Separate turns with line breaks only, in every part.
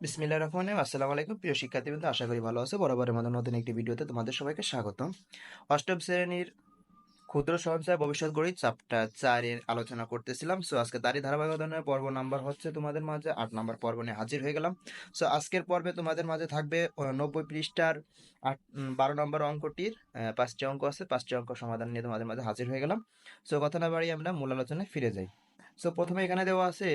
বিসমিল্লাহির রহমানির রহিম। আসসালামু আলাইকুম প্রিয় শিক্ষার্থীবৃন্দ, আশা করি ভালো আছে। বরাবরের মতো নতুন একটি ভিডিওতে তোমাদের সবাইকে স্বাগতম। অষ্টম শ্রেণীর ক্ষুদ্র সঞ্চয় ভবিষ্যৎ গণিত চ্যাপ্টার 4 এর আলোচনা করতেছিলাম। সো আজকে তারই ধারাবাহিকতায় পর্ব নাম্বার হচ্ছে তোমাদের মাঝে 8 নাম্বার পর্ব নিয়ে হাজির হয়ে গেলাম। সো আজকের পর্বে তোমাদের মাঝে থাকবে 90 পৃষ্ঠার 12 নম্বর অঙ্কটির 5টি অঙ্ক আছে। 5টি অঙ্ক সমাধান নিয়ে তোমাদের মাঝে হাজির হয়ে গেলাম। সো কথা না বাড়িয়ে আমরা মূল আলোচনায় ফিরে যাই। সো প্রথমে এখানে দেওয়া আছে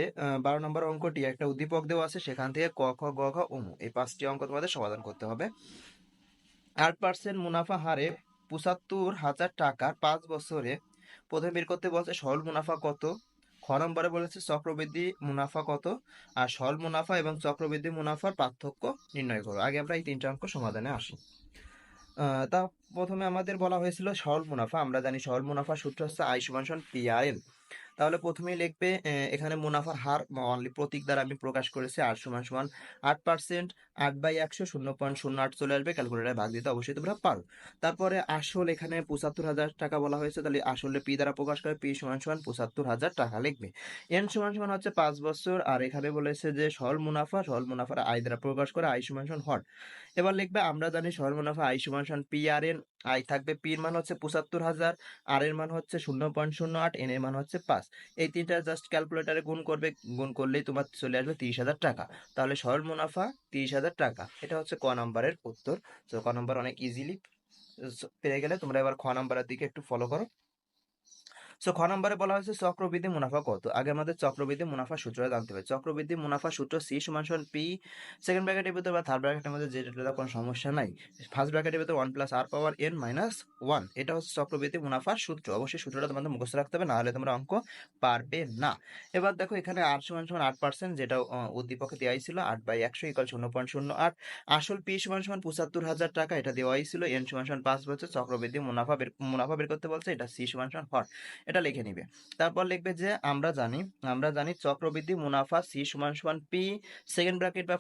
12 নম্বর অঙ্কটি, একটা উদ্দীপক দেওয়া আছে, সেখান থেকে ক খ গ ঘ ও ঙ এই 5টি অঙ্ক তোমাদের সমাধান করতে হবে। 8% মুনাফা হারে ৭৫,০০০ টাকার 5 বছরে প্রথমে বের করতে বলছে সরল মুনাফা কত। খ নম্বরে বলেছে চক্রবৃদ্ধি মুনাফা কত, আর সরল মুনাফা এবং চক্রবৃদ্ধি মুনাফার পার্থক্য নির্ণয় করো। আগে আমরা এই 3টা অঙ্ক সমাধানে আসি। তা প্রথমে আমাদের বলা হয়েছিল সরল মুনাফা। আমরা জানি সরল মুনাফার সূত্র হচ্ছে আই সমান সমান PRL। তাহলে প্রথমেই লিখবে এখানে মুনাফার হার অনলি প্রতীক দ্বারা আমি প্রকাশ করেছি। আর সমান সমান 8%, 8/100 0.08 চলে আসবে। ক্যালকুলেটারে ভাগ দিতে অবশ্যই তোমরা পারো। তারপরে আসল এখানে ৭৫,০০০ টাকা বলা হয়েছে, তাহলে আসলে পি দ্বারা প্রকাশ করে পি সমান সমান ৭৫,০০০ টাকা লিখবে। এন সমান সমান হচ্ছে 5 বছর। আর এখানে বলেছে যে সরল মুনাফার আই দ্বারা প্রকাশ করে আই সমান সমান হর। এবার লিখবে আমরা জানি সরল মুনাফা আই সমান সমান PRN। আই থাকবে, পির মান হচ্ছে ৭৫,০০০, আর এর মান হচ্ছে 0.08, এন এর মান হচ্ছে 5। এই তিনটা জাস্ট ক্যালকুলেটারে গুণ করবে, গুণ করলেই তোমার চলে আসবে 30,০০০ টাকা। তাহলে সরল মুনাফা 30,০০০ টাকা। এটা হচ্ছে ক নম্বরের উত্তর। তো ক নম্বর অনেক ইজিলি পেয়ে গেলে। তোমরা এবার খ নম্বরের দিকে একটু ফলো করো। সো খ নম্বরে বলা হয়েছে চক্রবৃদ্ধি মুনাফা কত। আগে আমাদের চক্রবৃদ্ধি মুনাফা সূত্রটা জানতে হবে। চক্রবৃদ্ধি মুনাফা সূত্র সি সমান সমান পি, সেকেন্ড ব্র্যাকেটের ভিতর বা থার্ড ব্র্যাকেটের মধ্যে যেটা কোনো সমস্যা নাই, ফার্স্ট ব্র্যাকেটের ভিতর 1+r⁻n-1। এটা হচ্ছে চক্রবৃদ্ধি মুনাফার সূত্র। অবশ্যই সূত্রটা তোমাদের মুখস্থ রাখতে হবে, না হলে তোমরা অঙ্ক পারবে না। এবার দেখো এখানে আর সমান সমান 8%, যেটা উদ্দীপকে দেওয়াই ছিল। 8/100 = 0.08। আসল পি সমান সমান ৭৫,০০০ টাকা, এটা দেওয়াই ছিল। এন সমান সমান 5 বছর। চক্রবৃদ্ধি মুনাফা বের করতে বলছে, এটা সি সমান সমান হর। এটা লিখে নিবে। তারপর লিখবে যে আমরা জানি চক্রবৃদ্ধি মুনাফা সি সমান সমান পি, সেকেন্ড ব্র্যাকেট বা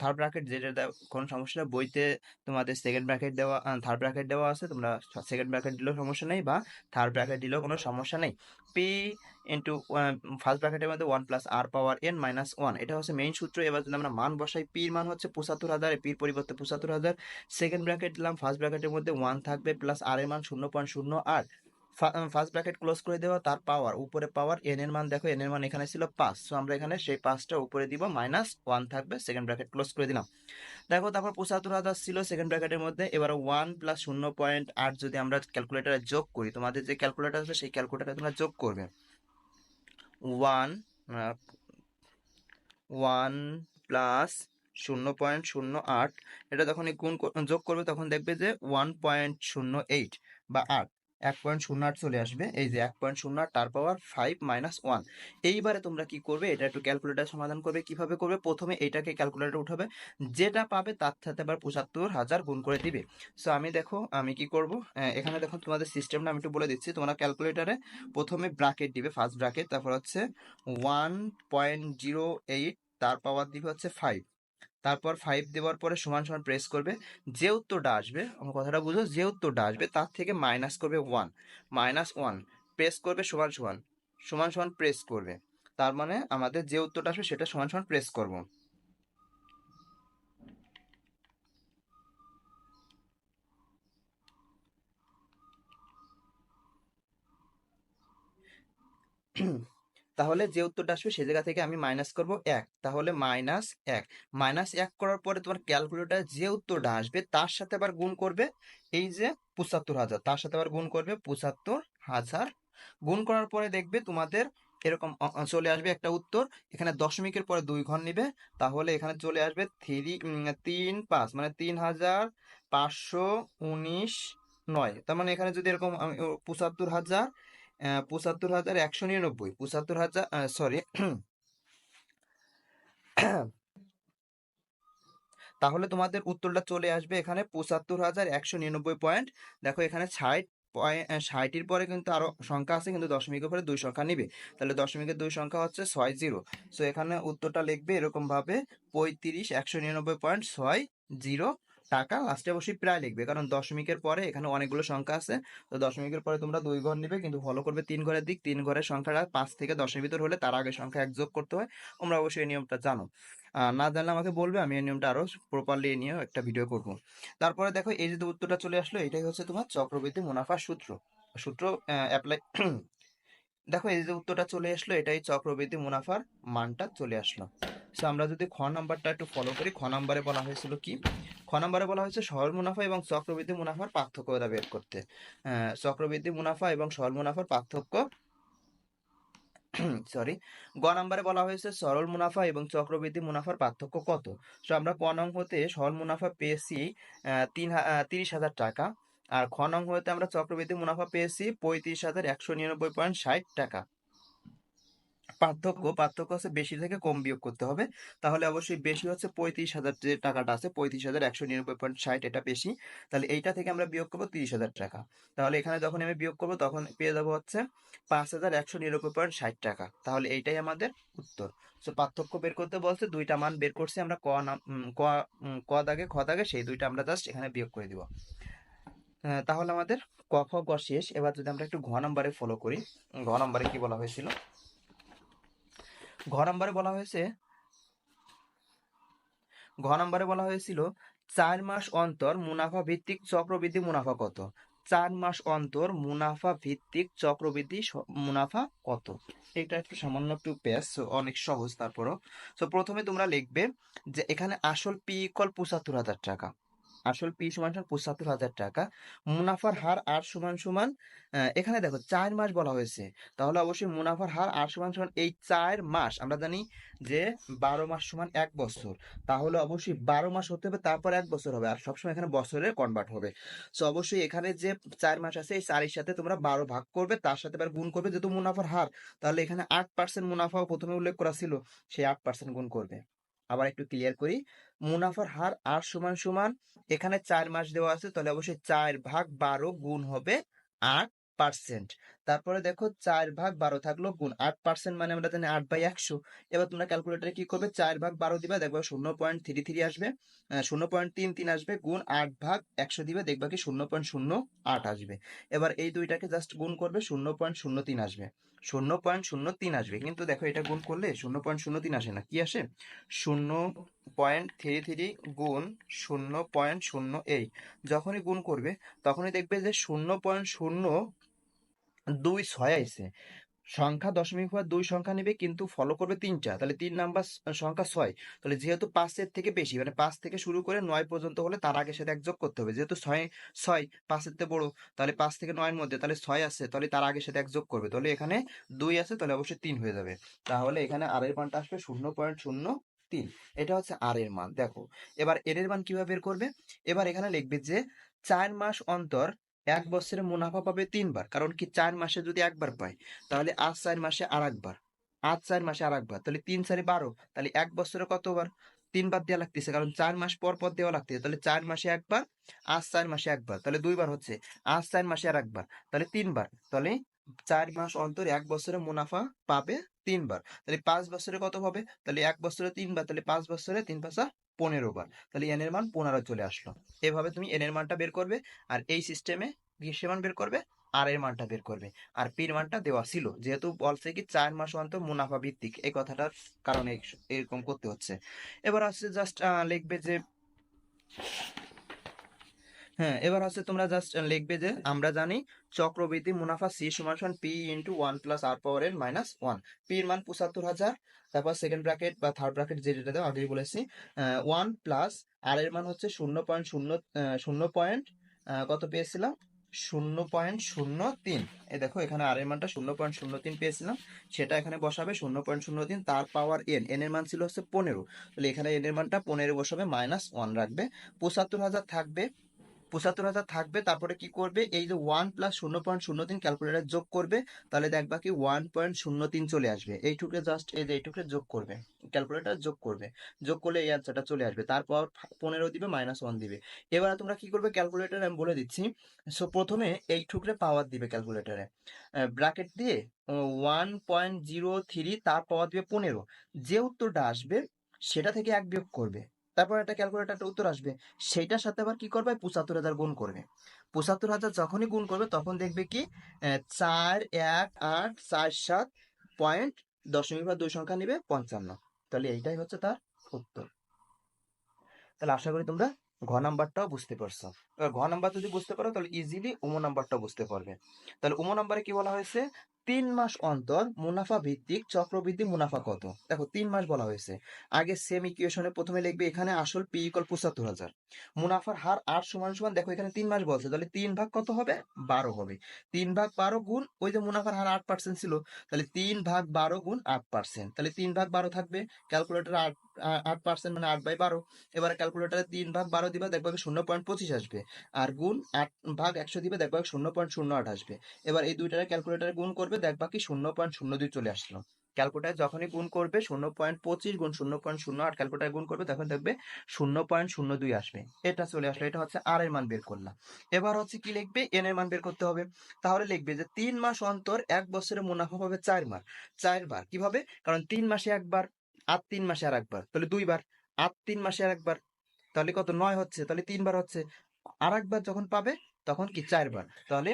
থার্ড ব্র্যাকেট, যেটা কোনো সমস্যা নেই। বইতে তোমাদের সেকেন্ড ব্র্যাকেট দেওয়া, থার্ড ব্র্যাকেট দেওয়া আছে, তোমরা সেকেন্ড ব্র্যাকেট দিলেও সমস্যা নেই বা থার্ড ব্র্যাকেট দিলেও কোনো সমস্যা নেই। পি ইন্টু ফার্স্ট ব্র্যাকেটের মধ্যে 1+r⁻n-1, এটা হচ্ছে মেইন সূত্র। এবার যদি আমরা মান বসাই, পির মান হচ্ছে ৭৫,০০০, পির পরিবর্তে ৭৫,০০০। সেকেন্ড ব্র্যাকেট দিলাম, ফার্স্ট ব্র্যাকেটের মধ্যে 1 থাকবে, প্লাস আর এর মান 0.08। ফার্স্ট ব্র্যাকেট ক্লোজ করে দেওয়া, তার পাওয়ার উপরে পাওয়ার, এন এর মান দেখো, এন এর মান এখানে ছিল 5। সো আমরা এখানে সেই 5টা উপরে দিব, -1 থাকবে, সেকেন্ড ব্র্যাকেট ক্লোজ করে দিলাম। দেখো তারপর ৭৫,০০০ ছিল সেকেন্ড ব্র্যাকেটের মধ্যে। এবার 1 + 0.8 যদি আমরা ক্যালকুলেটারে যোগ করি, তোমাদের যে ক্যালকুলেটার আছে সেই ক্যালকুলেটারে তোমরা যোগ করবে 1 1 প্লাস 0.08। এটা যখন যোগ করবে তখন দেখবে যে 1.08 বা 8, 1.08 চলে আসবে। এই যে 1.08, তার পাওয়ার 5 - 1। এইবারে তোমরা কি করবে, এটা একটু ক্যালকুলেটার সমাধান করবে। কিভাবে করবে, প্রথমে এইটাকে ক্যালকুলেটার উঠাবে, যেটা পাবে তার সাথে আবার ৭৫,০০০ গুণ করে দিবে। সো আমি কি করব, এখানে দেখো তোমাদের সিস্টেমটা আমি একটু বলে দিচ্ছি। তোমরা ক্যালকুলেটারে প্রথমে ব্র্যাকেট দিবে, ফার্স্ট ব্র্যাকেট, তারপর হচ্ছে 1.08, তার পাওয়ার দিবে হচ্ছে 5। তারপর 5 দেওয়ার পরে সমান সমান প্রেস করবে। যে উত্তরটা আসবে, আমার কথাটা বুঝো, যে উত্তরটা আসবে তার থেকে মাইনাস করবে 1, -1 প্রেস করবে, সমান সমান সমান সমান প্রেস করবে। তার মানে আমাদের যে উত্তরটা আসবে সেটা সমান সমান প্রেস করব। তাহলে যে উত্তরটা আসবে সে জায়গা থেকে আমি মাইনাস করব 1। তাহলে -1, -1 করার পরে তোমার ক্যালকুলেটার যে উত্তরটা আসবে তার সাথে আবার গুণ করবে। এই যে ৭৫,০০০, তার সাথে আবার গুণ করবে ৭৫,০০০। গুণ করার পরে দেখবে তোমাদের এরকম চলে আসবে একটা উত্তর। এখানে দশমিকের পরে 2 ঘর নিবে, তাহলে এখানে চলে আসবে 3, 5 মানে 3,৫১৯। তার মানে এখানে যদি এরকম ৭৫,০০০, ৭৫,১৯৯, ৭৫,০০০, সরি, তাহলে তোমাদের উত্তরটা চলে আসবে এখানে ৭৫,১৯৯ পয়েন্ট। দেখো এখানে 60-এর পরে কিন্তু আরো সংখ্যা আছে, কিন্তু দশমিকের পরে 2 সংখ্যা নিবে। তাহলে দশমিকের 2 সংখ্যা হচ্ছে 60। সো এখানে উত্তরটা লিখবে এরকম ভাবে 35,199.60 টাকা লাস্টে অবশ্যই প্রায় লিখবে, কারণ দশমিকের পরে এখানে অনেকগুলো সংখ্যা আছে। তো দশমিকের পরে তোমরা 2 ঘর নিবে, কিন্তু ফলো করবে 3 ঘরের দিক। 3 ঘরের সংখ্যাটা 5 থেকে 10-এর ভিতর হলে তার আগে সংখ্যা 1 যোগ করতে হয়। তোমরা অবশ্যই এই নিয়মটা জানো। না জানলে আমাকে বলবে, আমি এই নিয়মটা আরো প্রপারলি নিয়ে একটা ভিডিও করব। তারপরে দেখো এই যে উত্তরটা চলে আসলো, এটাই হচ্ছে তোমার চক্রবৃদ্ধি মুনাফার সূত্র। সূত্র অ্যাপ্লাই দেখো এই যে উত্তরটা চলে আসলো, এটাই চক্রবৃদ্ধি মুনাফার মানটা চলে আসলো। সো আমরা যদি খ নাম্বারটা একটু ফলো করি, খ নাম্বারে বলা হয়েছিল কি? খ নাম্বারে বলা হয়েছে সরল মুনাফা এবং চক্রবৃদ্ধি মুনাফার পার্থক্য বের করতে। চক্রবৃদ্ধি মুনাফা এবং সরল মুনাফার পার্থক্য সরি, গ নাম্বারে বলা হয়েছে সরল মুনাফা এবং চক্রবৃদ্ধি মুনাফার পার্থক্য কত। সো আমরা ক নং হতে সরল মুনাফা পেয়েছি 30,000 টাকা, আর খ নং হতে আমরা চক্রবৃদ্ধি মুনাফা পেয়েছি 35,199.60 টাকা। পার্থক্য হচ্ছে বেশি থেকে কম বিয়োগ করতে হবে। তাহলে অবশ্যই বেশি হচ্ছে 35,000, যে টাকাটা আছে 35,199.60, এটা বেশি। তাহলে এইটা থেকে আমরা বিয়োগ করবো 30,000 টাকা। তাহলে এখানে যখন আমি বিয়োগ করবো তখন পেয়ে যাবো হচ্ছে 5,199.60 টাকা। তাহলে এইটাই আমাদের উত্তর। তো পার্থক্য বের করতে বলছে, দুইটা মান বের করছি আমরা, ক দাগে খ দাগে, সেই দুইটা আমরা জাস্ট এখানে বিয়োগ করে দিব। তাহলে আমাদের ক খ গ শেষ। এবার যদি আমরা একটু ঘ নাম্বারে ফলো করি, ঘ নাম্বারে কি বলা হয়েছিল? ঘ নাম্বারে বলা হয়েছিল 4 মাস অন্তর মুনাফা ভিত্তিক চক্রবৃদ্ধি মুনাফা কত। 4 মাস অন্তর মুনাফা ভিত্তিক চক্রবৃদ্ধি মুনাফা কত। এটা একটু সামান্য একটু পেস, অনেক সহজ। তারপরও প্রথমে তোমরা লিখবে যে এখানে আসল পি ইকুয়াল 75,000 টাকা। আসল পি সমান 75,000 টাকা। মুনাফার হার আর সমান সমান, এখানে দেখো 4 মাস বলা হয়েছে, তাহলে অবশ্যই মুনাফার হার আর সমান সমান এই 4 মাস। আমরা জানি যে 12 মাস সমান 1 বছর, তাহলে অবশ্যই 12 মাস হতে হবে, তারপর 1 বছর হবে, আর সবসময় এখানে বছরে কনভার্ট হবে। সো অবশ্যই এখানে যে 4 মাস আছে, এই 4 এর সাথে তোমরা 12 ভাগ করবে, তার সাথে এবার গুণ করবে, যেহেতু মুনাফার হার, তাহলে এখানে 8% মুনাফাও প্রথমে উল্লেখ করা ছিল, সেই 8% গুণ করবে। আবার একটু ক্লিয়ার করি, মুনাফার হার আর সমান সমান, এখানে 4 মাস দেওয়া আছে, তাহলে অবশ্যই 4/12 গুণ হবে 8%। তারপরে দেখো 4/12 থাকলো গুণ 8%, মানে আমরা জানি 8/100। এবার তোমরা ক্যালকুলেটরে কি করবে, 4/12 দিবা, দেখবা 0.33 আসবে, 0.33 আসবে, গুণ 8/100 দিবে, দেখবা কি 0.08 আসবে। এবার এই দুইটাকে জাস্ট গুণ করবে, 0.03 আসবে, 0.03 আসবে। কিন্তু দেখো এটা গুণ করলে 0.03 আসে না, কি আসে? 0.33 গুণ 0.08। যখনই গুণ করবে তখনই দেখবে যে 0.026 আইছে। সংখ্যা দশমিক হওয়ার 2 সংখ্যা নেবে, কিন্তু ফলো করবে 3টা, তাহলে 3 নাম্বার সংখ্যা 6। তাহলে যেহেতু 5-এর থেকে বেশি, মানে 5 থেকে শুরু করে 9 পর্যন্ত হলে তার আগে সাথে 1 যোগ করতে হবে। যেহেতু 6 5-এর থেকে বড়, তাহলে 5 থেকে 9-এর মধ্যে, তাহলে 6 আছে, তাহলে তার আগে সাথে 1 যোগ করবে। তাহলে এখানে 2 আছে, তাহলে অবশ্যই 3 হয়ে যাবে। তাহলে এখানে আর এর মানটা আসবে 0.03। এটা হচ্ছে আর এর মান। দেখো এবার এর মান কিভাবে বের করবে? এবার এখানে লিখবে যে 4 মাস অন্তর 1 বছরে মুনাফা পাবে 3 বার। কারণ কি, 4 মাসে যদি একবার পায়, তাহলে আজ 4 মাসে আর একবার, তাহলে 3 4 12, তাহলে 1 বছরে কতবার? 3 বার দেওয়া লাগতেছে, কারণ 4 মাস পর পর দেওয়া লাগতেছে। তাহলে 4 মাসে একবার, আজ 4 মাসে একবার, তাহলে 2 বার হচ্ছে। আজ 4 মাসে আর একবার, তাহলে 3 বার। তাহলে 4 মাস অন্তর 1 বছরে মুনাফা পাবে 3 বার। তাহলে 5 বছরে কত হবে? তাহলে 1 বছরে 3 বার, তাহলে 5 বছরে 3 × 5 = 15 বার। তাহলে এন এর মান 15 চলে আসলো। এভাবে তুমি এন এর মানটা বের করবে, আর এই সিস্টেমে কিসের মান বের করবে? আর এর মানটা বের করবে। আর পির মানটা দেওয়া ছিল, যেহেতু বলছে কি 4 মাস অন্তর মুনাফা ভিত্তিক, এই কথাটার কারণে এরকম করতে হচ্ছে। এবার হচ্ছে জাস্ট লিখবে যে, হ্যাঁ, এবার হচ্ছে তোমরা জাস্ট লিখবে যে আমরা জানি চক্রবৃদ্ধি মুনাফা সি সমান সমান পি ইন্টু 1 + r⁻n-1। পি এর মান 75,000, তারপর সেকেন্ড ব্র্যাকেট বা থার্ড ব্র্যাকেট যেটা দেওয়া আগেই বলেছি, 1 প্লাস আর এর মান হচ্ছে 0.0 পয়েন্ট কত পেয়েছিলাম? 0.03। এই দেখো এখানে আর এর মানটা 0.03 পেয়েছিলাম, সেটা এখানে বসাবে 0.03, তার পাওয়ার এন, এন এর মান ছিল হচ্ছে 15, তাহলে এখানে এন এর মানটা 15 বসাবে, -1 রাখবে। 75,000 থাকবে, 75,000 থাকবে। তারপরে কি করবে, এই যে 1 + 0.03 ক্যালকুলেটর যোগ করবে, তাহলে দেখবা কি 1.03 চলে আসবে। এইটুকু জাস্ট এই যে এইটুকু যোগ করবে, ক্যালকুলেটর যোগ করবে, যোগ করলে এই অ্যান্সারটা চলে আসবে। তারপর 15 দিবে, -1 দিবে। এবার তোমরা কি করবে, ক্যালকুলেটর আমি বলে দিচ্ছি। সো প্রথমে এইটুকু পাওয়ার দিবে ক্যালকুলেটরে, ব্র্যাকেট দিয়ে 1.03, তার পাওয়ার দিবে 15। যে উত্তরটা আসবে সেটা থেকে 1 বিয়োগ করবে, তারপর একটা ক্যালকুলেটর একটা উত্তর আসবে, সেইটার সাথে আবার কি করবে ৭৫,০০০ গুণ করবে। ৭৫,০০০ যখনই গুণ করবে তখন দেখবে কি ৪,১,৮,৪,৭,২ সংখ্যা নিবে ৫৫। তাহলে এইটাই হচ্ছে তার উত্তর। তাহলে আশা করি তোমরা ঘ নাম্বারটাও বুঝতে পারছো। এবার ঘ নাম্বার যদি বুঝতে পারো তাহলে ইজিলি উম নাম্বারটাও বুঝতে পারবে। তাহলে উম নাম্বারে কি বলা হয়েছে, ৩ মাস অন্তর মুনাফা ভিত্তিক চক্রবৃদ্ধি মুনাফা কত। দেখো ৩ মাস বলা হয়েছে, আগে সেম ইকুয়েশনে প্রথমে লিখবে এখানে আসল পি ইকুয়াল ৭৫,০০০, মুনাফার হার ৮ সমান সমান, দেখো এখানে ৩ মাস বলছে তাহলে ৩ ভাগ কত হবে ১২ হবে। ৩ ভাগ ১২ গুণ ওই যে মুনাফার হার ৮% ছিল, তাহলে ৩ ভাগ ১২ গুণ ৮%, তাহলে ৩ ভাগ ১২ থাকবে, ক্যালকুলেটর ৮% মানে ৮/১২। এবার ক্যালকুলেটারে ৩ ভাগ ১২ দিবা, দেখবা 0.25 আসবে, আর গুণ ৮ ভাগ ১০০ দিবে, দেখবা 0.08 আসবে। এবার এই দুইটারে ক্যালকুলেটারে গুণ করবে, দেখবা কি 0.02 চলে আসলো। ক্যালকুলেটার যখনই গুণ করবে 0.25 গুণ 0.08 ক্যালকুলেটারে গুণ করবে তখন দেখবে 0.02 আসবে। এটা চলে আসলো, এটা হচ্ছে আর এর মান বের করলাম। এবার হচ্ছে কি লিখবে, এন এর মান বের করতে হবে। তাহলে লিখবে যে ৩ মাস অন্তর ১ বছরে মুনাফা পাবে ৪ বার। 4বার কিভাবে, কারণ ৩ মাসে একবার, আর ৩ মাসে আর একবার, তাহলে 2বার, আর 3 মাসে আর একবার, তাহলে কত 9 হচ্ছে, তাহলে 3বার হচ্ছে। আর একবার যখন পাবে তখন কি 4বার, তাহলে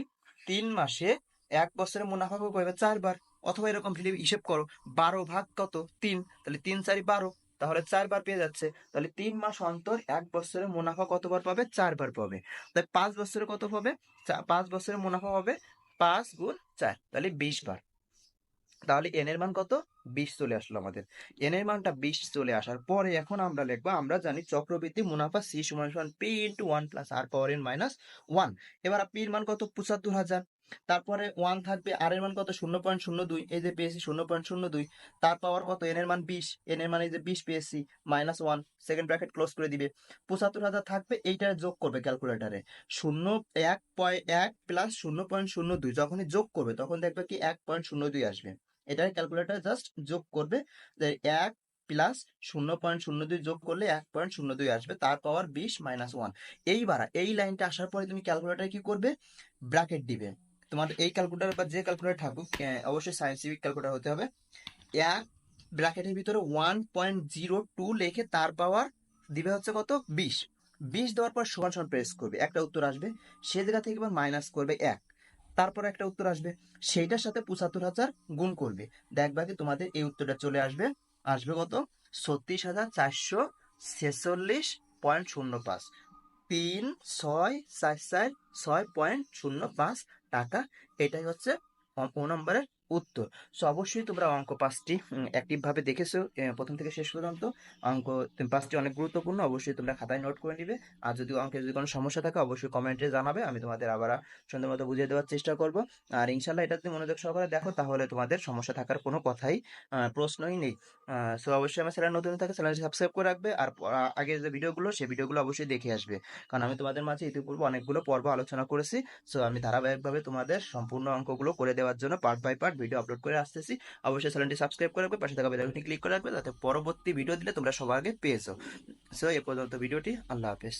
3 মাসে 1 বছরে মুনাফা পাবে 4বার। অথবা এরকম হিসেব করো, 12 ভাগ কত 3, তাহলে 3×4 = 12, তাহলে 4বার পেয়ে যাচ্ছে। তাহলে 3 মাস অন্তর 1 বছরে মুনাফা কতবার পাবে 4বার পাবে। তাই 5 বছরে কত পাবে, 5 বছরে মুনাফা পাবে 5 গুণ 4, তাহলে 20বার। তাহলে এন এর মান কত 20 চলে আসলো আমাদের। এন এর মানটা 20 চলে আসার পরে এখন আমরা লিখবো, আমরা জানি চক্রবৃদ্ধি মুনাফা সি সমান সমান পি ইন্টু 1 প্লাস আর পাওয়ার এন মাইনাস 1। এবার পির মান কত ৭৫,০০০, তারপরে 1 থাকবে, আর এর মান কত 0.02, এই যে পেয়েছি 0.02, তার পাওয়ার কত এন এর মান 20, এন এর মান এই যে 20 পেয়েছি, মাইনাস 1, সেকেন্ড ব্র্যাকেট ক্লোজ করে দিবে। ৭৫,০০০ থাকবে, এইটার যোগ করবে ক্যালকুলেটারে, 1 প্লাস 0.02 যখনই যোগ করবে তখন দেখবে কি 1.02 আসবে। এটা ক্যালকুলেটর জাস্ট যোগ করবে, 1 প্লাস 0.02 যোগ করলে 1.02 আসবে, তার পাওয়ার 20 মাইনাস 1। এইবার এই লাইনটা আসার পরে তুমি ক্যালকুলেটর কি করবে, ব্র্যাকেট দিবে। তোমার এই ক্যালকুলেটর বা যে ক্যালকুলেটর থাকুক, অবশ্যই সায়েন্টিফিক ক্যালকুলেটর হতে হবে। এক ব্র্যাকেটের ভিতরে 1.02 লিখে তার পাওয়ার দিবে হচ্ছে কত 20। 20 দেওয়ার পর সমান সমান প্রেস করবে, একটা উত্তর আসবে, সে জায়গা থেকে এবার মাইনাস করবে 1, তারপর একটা উত্তর আসবে, সেইটার সাথে ৭৫,০০০ গুণ করবে, দেখবা কি তোমাদের এই উত্তরটা চলে আসবে। আসবে কত ৩৬,৪46.05, ৩,৬,৪,৪,৬.05 টাকা। এটাই হচ্ছে ও নম্বরের উত্তর। সো অবশ্যই তোমরা অঙ্ক 5টি অ্যাক্টিভ ভাবে দেখেছো, প্রথম থেকে শেষ পর্যন্ত। অঙ্ক 5টি অনেক গুরুত্বপূর্ণ, অবশ্যই তোমরা খাতায় নোট করে নিবে। আর যদি অঙ্কে যদি কোনো সমস্যা থাকে অবশ্যই কমেন্টে জানাবে, আমি তোমাদের আবার সুন্দর মতো বুঝিয়ে দেওয়ার চেষ্টা করব। আর ইনশাল্লাহ এটা যদি মনোযোগ সহকারে দেখো তাহলে তোমাদের সমস্যা থাকার কোনো কথাই প্রশ্নই নেই। সো অবশ্যই আমার চ্যানেল নতুন থাকে, চ্যানেলটি সাবস্ক্রাইব করে রাখবে, আর আগের যে ভিডিওগুলো সেই ভিডিওগুলো অবশ্যই দেখে আসবে, কারণ আমি তোমাদের মাঝে ইতিপূর্বে অনেকগুলো পর্ব আলোচনা করেছি। সো আমি ধারাবাহিকভাবে তোমাদের সম্পূর্ণ অঙ্কগুলো করে দেওয়ার জন্য part by part video upload করে আসতেছি। অবশ্যই চ্যানেলটি সাবস্ক্রাইব করে রাখবে, পাশে থাকা বেল আইকনটি ক্লিক করে রাখবে, যাতে পরবর্তী ভিডিও দিলে তোমরা সবার আগে পেয়ে যাও। সো এ পর্যন্ত ভিডিওটি, আল্লাহ হাফেজ।